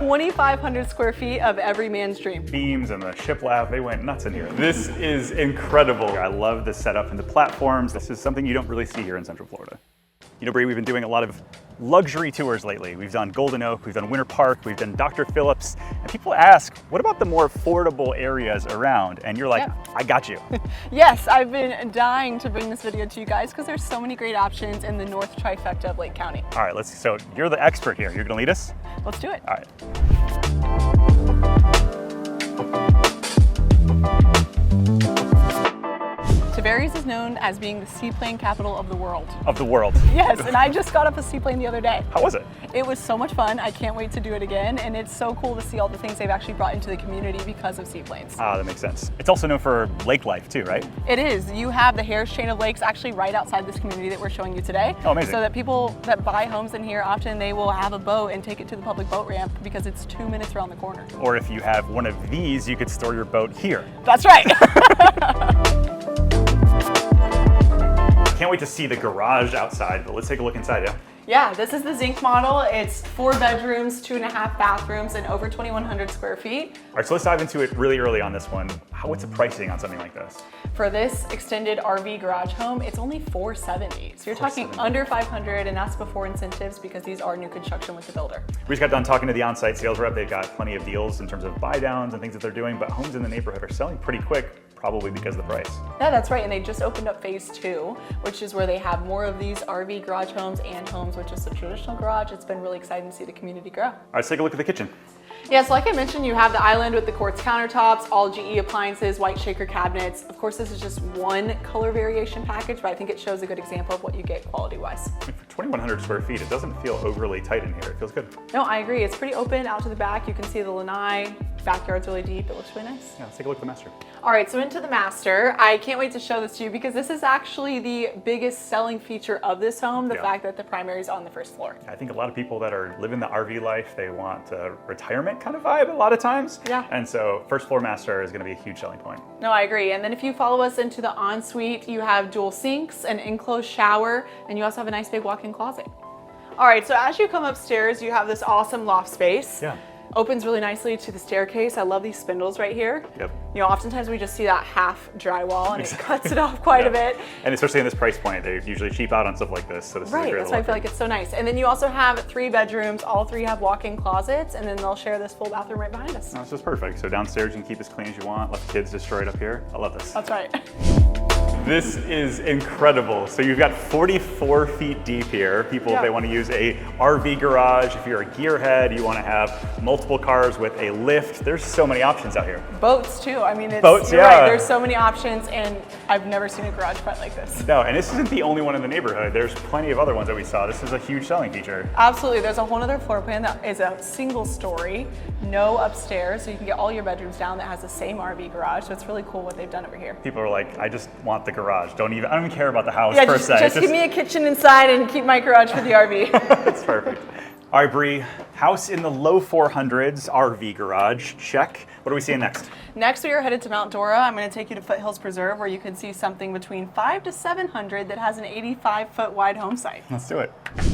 2,500 square feet of every man's dream. Beams and the shiplap, they went nuts in here. This is incredible. I love the setup and the platforms. This is something you don't really see here in Central Florida. You know, Bree, we've been doing a lot of luxury tours lately. We've done Golden Oak, we've done Winter Park, we've done Dr. Phillips, and people ask, what about the more affordable areas around? And you're like, yeah. I got you. Yes, I've been dying to bring this video to you guys because there's so many great options in the North Trifecta of Lake County. All right, so you're the expert here. You're gonna lead us? Let's do it. All right. Tavares is known as being the seaplane capital of the world. Of the world. Yes, and I just got off a seaplane the other day. How was it? It was so much fun. I can't wait to do it again, and it's so cool to see all the things they've actually brought into the community because of seaplanes. Ah, that makes sense. It's also known for lake life too, right? It is. You have the Harris chain of lakes actually right outside this community that we're showing you today. Oh, amazing. So that people that buy homes in here, often they will have a boat and take it to the public boat ramp because it's 2 minutes around the corner. Or if you have one of these, you could store your boat here. That's right. Can't wait to see the garage outside, but let's take a look inside, yeah? Yeah, this is the zinc model. It's 4 bedrooms, 2.5 bathrooms, and over 2,100 square feet. All right, so let's dive into it really early on this one. What's the pricing on something like this? For this extended RV garage home, it's only $470. So you're talking under $500, and that's before incentives because these are new construction with the builder. We just got done talking to the on-site sales rep. They've got plenty of deals in terms of buy downs and things that they're doing, but homes in the neighborhood are selling pretty quick, probably because of the price. Yeah, that's right. And they just opened up phase 2, which is where they have more of these RV garage homes and homes, which is the traditional garage. It's been really exciting to see the community grow. All right, let's take a look at the kitchen. Yeah, so like I mentioned, you have the island with the quartz countertops, all GE appliances, white shaker cabinets. Of course, this is just one color variation package, but I think it shows a good example of what you get quality-wise. For 2,100 square feet, it doesn't feel overly tight in here. It feels good. No, I agree. It's pretty open out to the back. You can see the lanai. Backyard's really deep. It looks really nice. Yeah, let's take a look at the master. All right, so into the master. I can't wait to show this to you because this is actually the biggest selling feature of this home, the fact that the primary is on the first floor. I think a lot of people that are living the RV life, they want a retirement kind of vibe a lot of times. Yeah. And so first floor master is going to be a huge selling point. No, I agree. And then if you follow us into the ensuite, you have dual sinks, an enclosed shower, and you also have a nice big walk-in closet. All right, so as you come upstairs, you have this awesome loft space. Yeah. Opens really nicely to the staircase. I love these spindles right here. Yep. You know, oftentimes we just see that half drywall and it cuts it off quite a bit. And especially in this price point, they usually cheap out on stuff like this. So this is a great That's why I feel like it's so nice. And then you also have 3 bedrooms. All 3 have walk-in closets, and then they'll share this full bathroom right behind us. No, it's just perfect. So downstairs you can keep as clean as you want. Let the kids destroy it up here. I love this. That's right. This is incredible. So you've got 44 feet deep here. People, if they want to use a RV garage, if you're a gearhead, you want to have multiple cars with a lift. There's so many options out here. Boats too. I mean, boats, you're right. There's so many options, and I've never seen a garage front like this. No, and this isn't the only one in the neighborhood. There's plenty of other ones that we saw. This is a huge selling feature. Absolutely. There's a whole other floor plan that is a single story, no upstairs, so you can get all your bedrooms down that has the same RV garage. So it's really cool what they've done over here. People are like, I just want the garage. I don't even care about the house per se. Just give me a kitchen inside and keep my garage for the RV. That's perfect. All right, Bree, house in the low 400s, RV garage, check. What are we seeing next? Next, we are headed to Mount Dora. I'm going to take you to Foothills Preserve, where you can see something between 500 to 700 that has an 85-foot wide home site. Let's do it.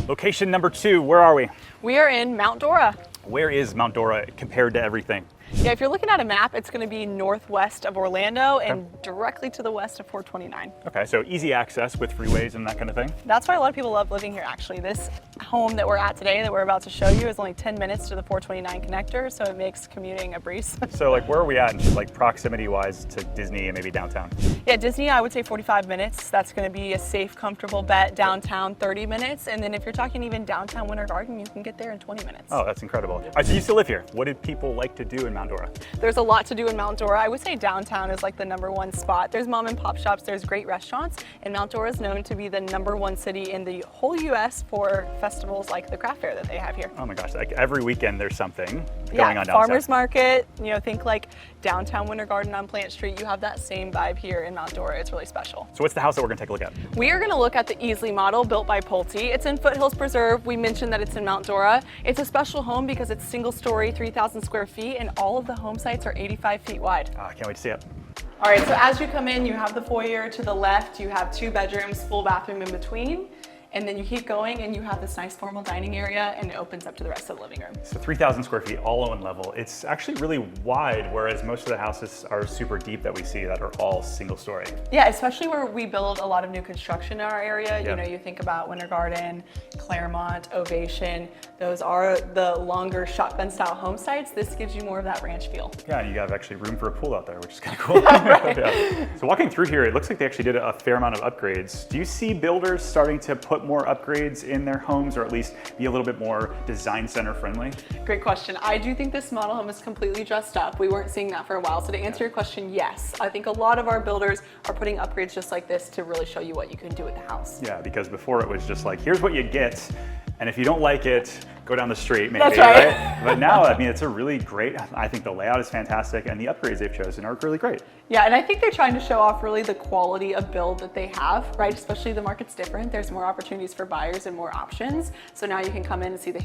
Location number 2, where are we? We are in Mount Dora. Where is Mount Dora compared to everything? Yeah, if you're looking at a map, it's going to be northwest of Orlando and directly to the west of 429. Okay, so easy access with freeways and that kind of thing? That's why a lot of people love living here, actually. This home that we're at today, that we're about to show you, is only 10 minutes to the 429 connector, so it makes commuting a breeze. So like, where are we at in like proximity-wise to Disney and maybe downtown? Yeah, Disney, I would say 45 minutes. That's going to be a safe, comfortable bet. Downtown, 30 minutes. And then if you're talking even downtown Winter Garden, you can get there in 20 minutes. Oh, that's incredible. All right, so you still live here. What did people like to do in Mount Dora? There's a lot to do in Mount Dora. I would say downtown is like the #1 spot. There's mom and pop shops, there's great restaurants, and Mount Dora is known to be the #1 city in the whole US for festivals like the craft fair that they have here. Oh my gosh, like every weekend there's something going on downtown. Farmers market, you know, think like downtown Winter Garden on Plant Street. You have that same vibe here in Mount Dora. It's really special. So what's the house that we're gonna take a look at? We are gonna look at the Easley model built by Pulte. It's in Foothills Preserve. We mentioned that it's in Mount Dora. It's a special home because it's single story, 3,000 square feet, and all of the home sites are 85 feet wide. I can't wait to see it. All right, so as you come in, you have the foyer to the left. You have 2 bedrooms, full bathroom in between. and then you keep going and you have this nice formal dining area and it opens up to the rest of the living room. So 3,000 square feet, all on level. It's actually really wide, whereas most of the houses are super deep that we see that are all single story. Yeah, especially where we build a lot of new construction in our area. Yeah. You know, you think about Winter Garden, Claremont, Ovation. Those are the longer shotgun style home sites. This gives you more of that ranch feel. Yeah, and you have actually room for a pool out there, which is kind of cool. Yeah. So walking through here, it looks like they actually did a fair amount of upgrades. Do you see builders starting to put more upgrades in their homes, or at least be a little bit more design center friendly? Great question. I do think this model home is completely dressed up. We weren't seeing that for a while. So to answer your question, yes. I think a lot of our builders are putting upgrades just like this to really show you what you can do with the house. Yeah, because before it was just like, here's what you get, and if you don't like it, go down the street maybe, That's right? But now, I mean, it's a really great, I think the layout is fantastic, and the upgrades they've chosen are really great. Yeah, and I think they're trying to show off really the quality of build that they have, right? Especially the market's different. There's more opportunities for buyers and more options. So now you can come in and see the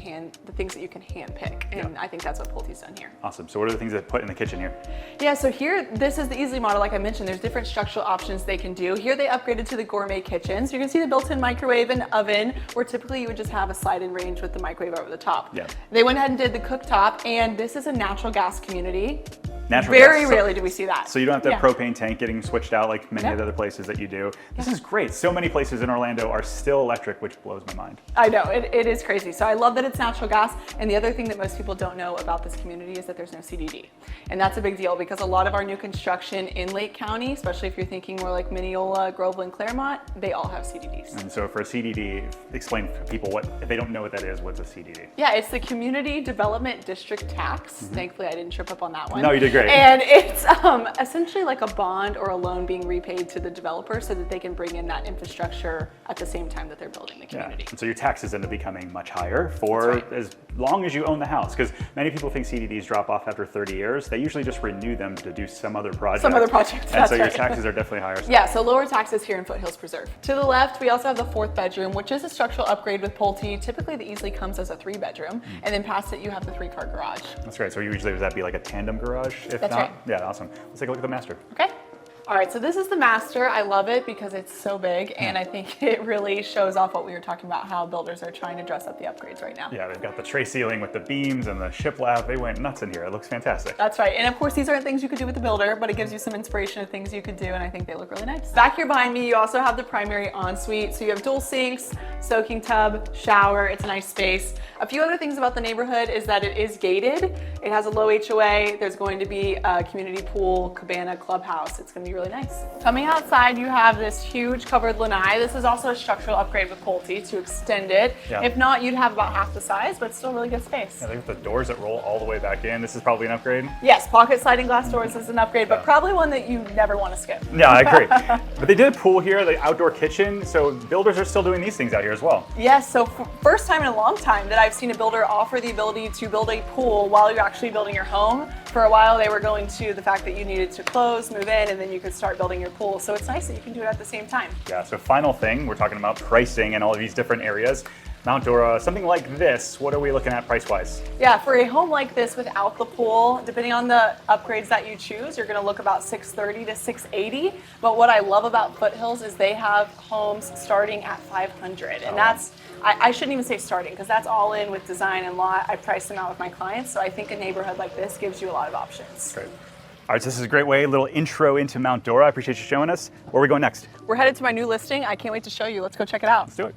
things that you can hand pick. And I think that's what Pulte's done here. Awesome. So what are the things that put in the kitchen here? Yeah, so here, this is the Easily model. Like I mentioned, there's different structural options they can do. Here they upgraded to the gourmet kitchen. So you're gonna see the built-in microwave and oven, where typically you would just have a slide-in range with the microwave over the top. Yeah. They went ahead and did the cooktop, and this is a natural gas community. Natural Very gas. rarely do we see that. So you don't have to have propane tank getting switched out like many of the other places that you do. This is great. So many places in Orlando are still electric, which blows my mind. I know, it is crazy. So I love that it's natural gas. And the other thing that most people don't know about this community is that there's no CDD. And that's a big deal because a lot of our new construction in Lake County, especially if you're thinking more like Mineola, Groveland, Claremont, they all have CDDs. And so for a CDD, explain to people if they don't know what that is, what's a CDD? Yeah, it's the Community Development District Tax. Thankfully, I didn't trip up on that one. No, you did great. And it's essentially like a bond or a loan being repaid to the developer so that they can bring in that infrastructure at the same time that they're building the community. And so your taxes end up becoming much higher for as long as you own the house, because many people think CDDs drop off after 30 years. They usually just renew them to do some other project. Some other project, and so your taxes are definitely higher. Yeah, so lower taxes here in Foothills Preserve. To the left, we also have the 4th bedroom, which is a structural upgrade with Pulte. Typically, the Easily comes as a 3-bedroom, and then past it, you have the 3-car garage. That's great. So usually would that be like a tandem garage? If That's not, right. Yeah, awesome. Let's take a look at the master. Okay. All right, so this is the master. I love it because it's so big, and I think it really shows off what we were talking about, how builders are trying to dress up the upgrades right now. Yeah, they've got the tray ceiling with the beams and the shiplap. They went nuts in here. It looks fantastic. That's right, and of course these aren't things you could do with the builder, but it gives you some inspiration of things you could do, and I think they look really nice. Back here behind me, you also have the primary ensuite. So you have dual sinks, soaking tub, shower. It's a nice space. A few other things about the neighborhood is that it is gated. It has a low HOA. There's going to be a community pool, cabana, clubhouse. It's going to be really nice. Coming outside, you have this huge covered lanai. This is also a structural upgrade with Pulte to extend it. Yeah. If not, you'd have about half the size, but still really good space. Yeah, they've got the doors that roll all the way back in. This is probably an upgrade. Yes, pocket sliding glass doors is an upgrade, but probably one that you never want to skip. Yeah, I agree. But they did a pool here, the outdoor kitchen, so builders are still doing these things out here as well. Yes, so first time in a long time that I've seen a builder offer the ability to build a pool while you're actually building your home. For a while, they were going to the fact that you needed to close, move in, and then you could start building your pool. So it's nice that you can do it at the same time. Yeah, so final thing, we're talking about pricing and all of these different areas. Mount Dora, something like this, what are we looking at price-wise? Yeah, for a home like this without the pool, depending on the upgrades that you choose, you're gonna look about $630 to $680. But what I love about Foothills is they have homes starting at $500. And that's, I shouldn't even say starting, because that's all in with design and lot. I price them out with my clients. So I think a neighborhood like this gives you a lot of options. Great. All right, so this is a great way, a little intro into Mount Dora. I appreciate you showing us. Where are we going next? We're headed to my new listing. I can't wait to show you. Let's go check it out. Let's do it.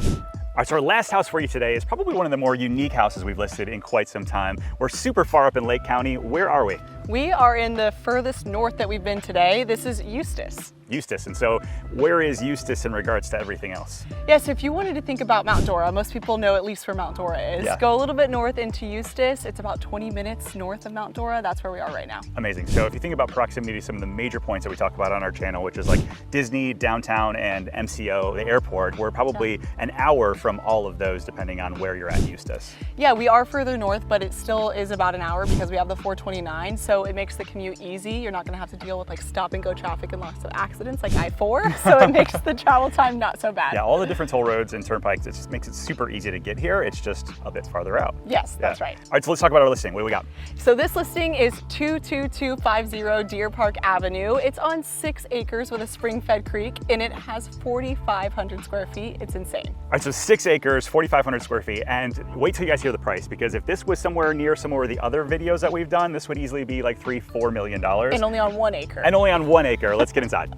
All right, so our last house for you today is probably one of the more unique houses we've listed in quite some time. We're super far up in Lake County. Where are we? We are in the furthest north that we've been today. This is Eustis. Eustis. And so where is Eustis in regards to everything else? Yes, if you wanted to think about Mount Dora, most people know at least where Mount Dora is. Yeah. Go a little bit north into Eustis. It's about 20 minutes north of Mount Dora. That's where we are right now. Amazing. So if you think about proximity to some of the major points that we talk about on our channel, which is like Disney, downtown, and MCO, the airport, we're probably an hour from all of those depending on where you're at Eustis. Yeah, we are further north, but it still is about an hour because we have the 429. So so it makes the commute easy. You're not gonna have to deal with like stop and go traffic and lots of accidents like I-4, so it makes the travel time not so bad. Yeah, all the different toll roads and turnpikes, it just makes it super easy to get here. It's just a bit farther out. Yes, that's right. All right, so let's talk about our listing. What do we got? So this listing is 22250 Deer Park Avenue. It's on 6 acres with a spring-fed creek, and it has 4,500 square feet. It's insane. All right, so 6 acres, 4,500 square feet, and wait till you guys hear the price, because if this was somewhere near some of the other videos that we've done, this would easily be like $3-4 million. And only on 1 acre. And only on 1 acre. Let's get inside.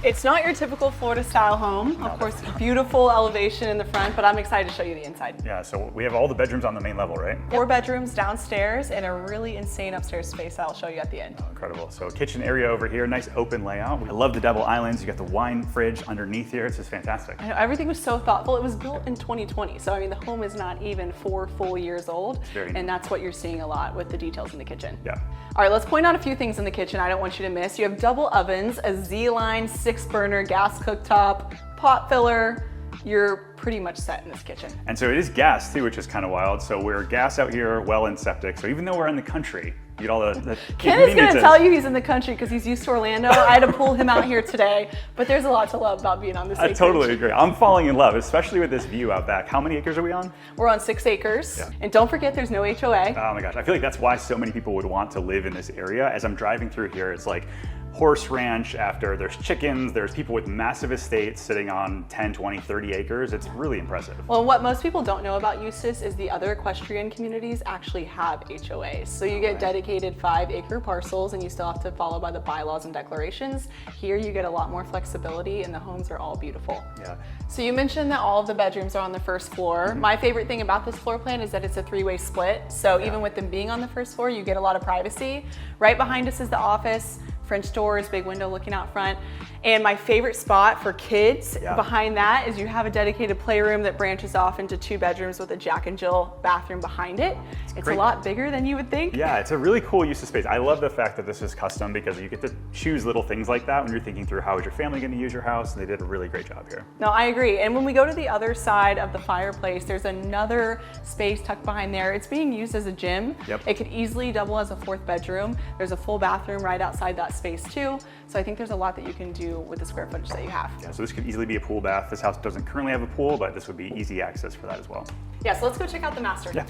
It's not your typical Florida style home. Of course, beautiful elevation in the front, but I'm excited to show you the inside. Yeah, so we have all the bedrooms on the main level, right? 4 bedrooms downstairs and a really insane upstairs space that I'll show you at the end. Oh, incredible. So kitchen area over here, nice open layout. I love the double islands. You got the wine fridge underneath here. It's just fantastic. I know, everything was so thoughtful. It was built in 2020, so I mean, the home is not even 4 full years old, and that's what you're seeing a lot with the details in the kitchen. Yeah. All right, let's point out a few things in the kitchen I don't want you to miss. You have double ovens, a Z-line 6-burner gas cooktop, pot filler. You're pretty much set in this kitchen. And so it is gas too, which is kind of wild. So we're gas out here, well and septic. So even though we're in the country, you get all the Ken is going to tell you he's in the country because he's used to Orlando. I had to pull him out here today, but there's a lot to love about being on this acreage. I totally agree. I'm falling in love, especially with this view out back. How many acres are we on? We're on 6 acres. Yeah. And don't forget there's no HOA. Oh my gosh. I feel like that's why so many people would want to live in this area. As I'm driving through here, it's like horse ranch after there's chickens, there's people with massive estates sitting on 10, 20, 30 acres. It's really impressive. Well, what most people don't know about Eustis is the other equestrian communities actually have HOAs. So you get dedicated 5-acre parcels and you still have to follow by the bylaws and declarations. Here you get a lot more flexibility and the homes are all beautiful. Yeah. So you mentioned that all of the bedrooms are on the first floor. My favorite thing about this floor plan is that it's a 3-way split. So even with them being on the first floor, you get a lot of privacy. Right behind us is the office. French doors, big window looking out front. And my favorite spot for kids behind that is you have a dedicated playroom that branches off into 2 bedrooms with a Jack and Jill bathroom behind it. It's a lot bigger than you would think. Yeah, it's a really cool use of space. I love the fact that this is custom because you get to choose little things like that when you're thinking through how is your family going to use your house, and they did a really great job here. No, I agree. And when we go to the other side of the fireplace, there's another space tucked behind there. It's being used as a gym. Yep. It could easily double as a 4th bedroom. There's a full bathroom right outside that space too. So I think there's a lot that you can do with the square footage that you have. Yeah, so this could easily be a pool bath. This house doesn't currently have a pool, but this would be easy access for that as well. Yeah, so let's go check out the master. Yeah.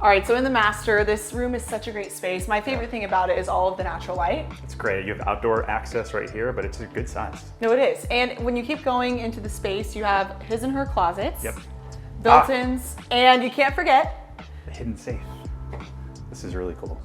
All right, so in the master, this room is such a great space. My favorite thing about it is all of the natural light. It's great. You have outdoor access right here, but it's a good size. No, it is. And when you keep going into the space, you have his and her closets, Yep. built-ins, and you can't forget the hidden safe. This is really cool.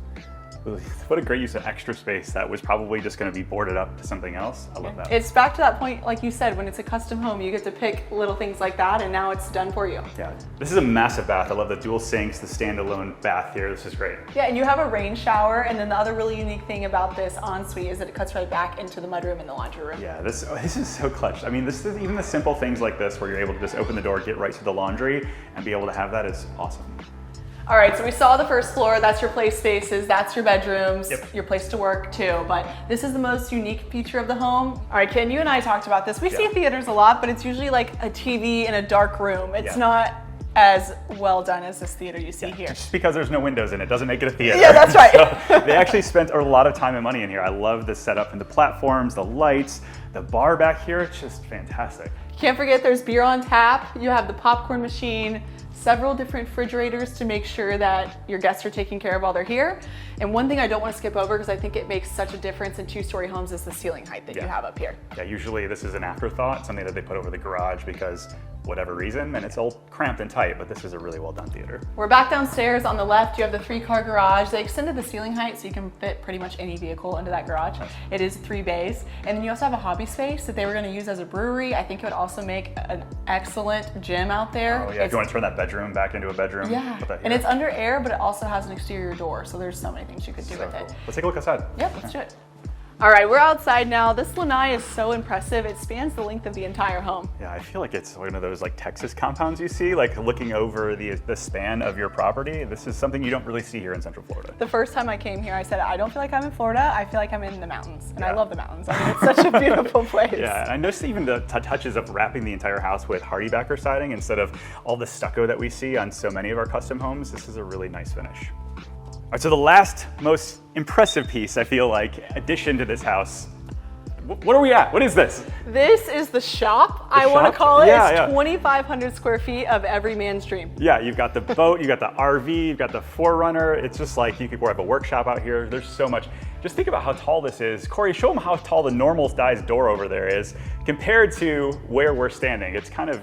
What a great use of extra space that was probably just going to be boarded up to something else. I love that. It's back to that point, like you said, when it's a custom home, you get to pick little things like that, and now it's done for you. Yeah, this is a massive bath. I love the dual sinks, the standalone bath here. This is great. Yeah, and you have a rain shower, and then the other really unique thing about this ensuite is that it cuts right back into the mudroom and the laundry room. Yeah, this is so clutch. I mean, this is even the simple things like this where you're able to just open the door, get right to the laundry, and be able to have that is awesome. All right, so we saw the first floor, that's your play spaces, that's your bedrooms, Yep. your place to work too, but this is the most unique feature of the home. All right, Ken, you and I talked about this. We see theaters a lot, but it's usually like a TV in a dark room. It's not as well done as this theater you see here. Just because there's no windows in it doesn't make it a theater. Yeah, that's right. So they actually spent a lot of time and money in here. I love the setup and the platforms, the lights, the bar back here. It's just fantastic. Can't forget there's beer on tap. You have the popcorn machine, several different refrigerators to make sure that your guests are taken care of while they're here. And one thing I don't want to skip over because I think it makes such a difference in 2-story homes is the ceiling height that you have up here. Yeah, usually this is an afterthought, something that they put over the garage because whatever reason, and it's all cramped and tight, but this is a really well done theater. We're back downstairs. On the left, you have the 3-car garage. They extended the ceiling height so you can fit pretty much any vehicle into that garage. It is 3 bays. And then you also have a hobby space that they were going to use as a brewery. I think it would also make an excellent gym out there. Oh yeah, if you want to turn that bedroom back into a bedroom. Yeah, put that here. and it's under air, but it also has an exterior door. So there's so many things you could do with it. Let's take a look outside. Yep, let's do it. All right, we're outside now. This lanai is so impressive. It spans the length of the entire home. Yeah, I feel like it's one of those like Texas compounds you see, like looking over the span of your property. This is something you don't really see here in Central Florida. The first time I came here, I said, I don't feel like I'm in Florida. I feel like I'm in the mountains. And I love the mountains. I mean, it's such a beautiful place. Yeah, and I noticed even the touches of wrapping the entire house with hardy backer siding instead of all the stucco that we see on so many of our custom homes. This is a really nice finish. All right, so the last most impressive piece, I feel like, addition to this house. What are we at? What is this? This is the shop, I want to call it. Yeah, it's 2,500 square feet of every man's dream. Yeah, you've got the boat, you've got the RV, you've got the 4Runner. It's just like you could have a workshop out here. There's so much. Just think about how tall this is. Corey, show them how tall the normal size door over there is compared to where we're standing. It's kind of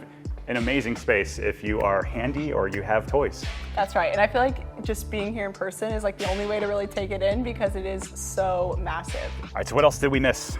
an amazing space if you are handy or you have toys. That's right, and I feel like just being here in person is like the only way to really take it in because it is so massive. All right, so what else did we miss?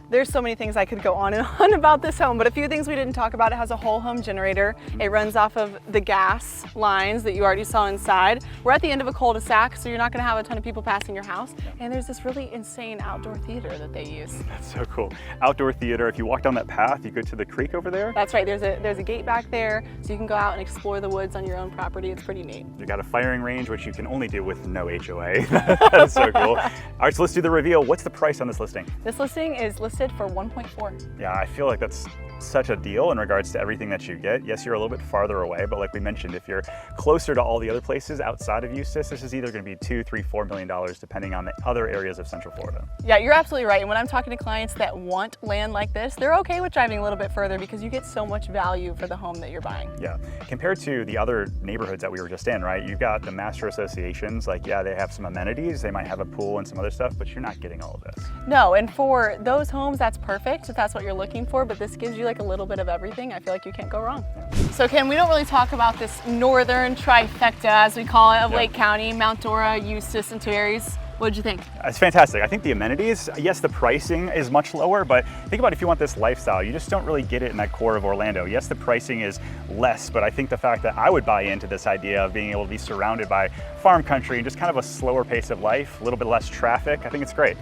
There's so many things I could go on and on about this home, but a few things we didn't talk about. It has a whole home generator. It runs off of the gas lines that you already saw inside. We're at the end of a cul-de-sac, so you're not gonna have a ton of people passing your house. And there's this really insane outdoor theater that they use. That's so cool. Outdoor theater, if you walk down that path, you go to the creek over there. That's right, there's a gate back there, so you can go out and explore the woods on your own property. It's pretty neat. You got a firing range, which you can only do with no HOA. That's so cool. All right, so let's do the reveal. What's the price on this listing? This listing is listed for 1.4. Yeah, I feel like that's such a deal in regards to everything that you get. Yes, you're a little bit farther away, but like we mentioned, if you're closer to all the other places outside of Eustis, this is either going to be $2, $3, $4 million, depending on the other areas of Central Florida. Yeah, you're absolutely right. And when I'm talking to clients that want land like this, they're okay with driving a little bit further because you get so much value for the home that you're buying. Yeah, compared to the other neighborhoods that we were just in, right? You've got the master associations, like, yeah, they have some amenities, they might have a pool and some other stuff, but you're not getting all of this. No, and for those homes, that's perfect if that's what you're looking for, but this gives you like a little bit of everything. I feel like you can't go wrong. Yeah. So Ken, we don't really talk about this northern trifecta, as we call it, of Lake County, Mount Dora, Eustis, and Tavares. What did you think? It's fantastic. I think the amenities, yes, the pricing is much lower, but think about if you want this lifestyle, you just don't really get it in that core of Orlando. Yes, the pricing is less, but I think the fact that I would buy into this idea of being able to be surrounded by farm country and just kind of a slower pace of life, a little bit less traffic, I think it's great.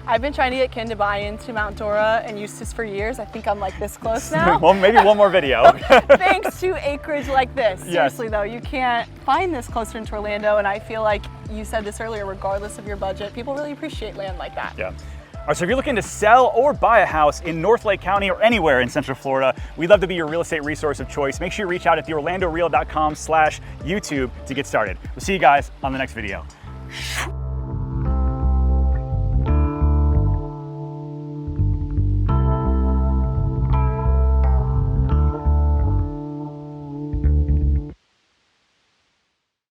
I've been trying to get Ken to buy into Mount Dora and Eustis for years. I think I'm like this close now. Well, maybe one more video. Thanks to acreage like this. Seriously though, you can't find this closer into Orlando, and I feel like you said this earlier, regardless of your budget, people really appreciate land like that. Yeah. All right, so if you're looking to sell or buy a house in North Lake County or anywhere in Central Florida, we'd love to be your real estate resource of choice. Make sure you reach out at theorlandoreal.com/YouTube to get started. We'll see you guys on the next video.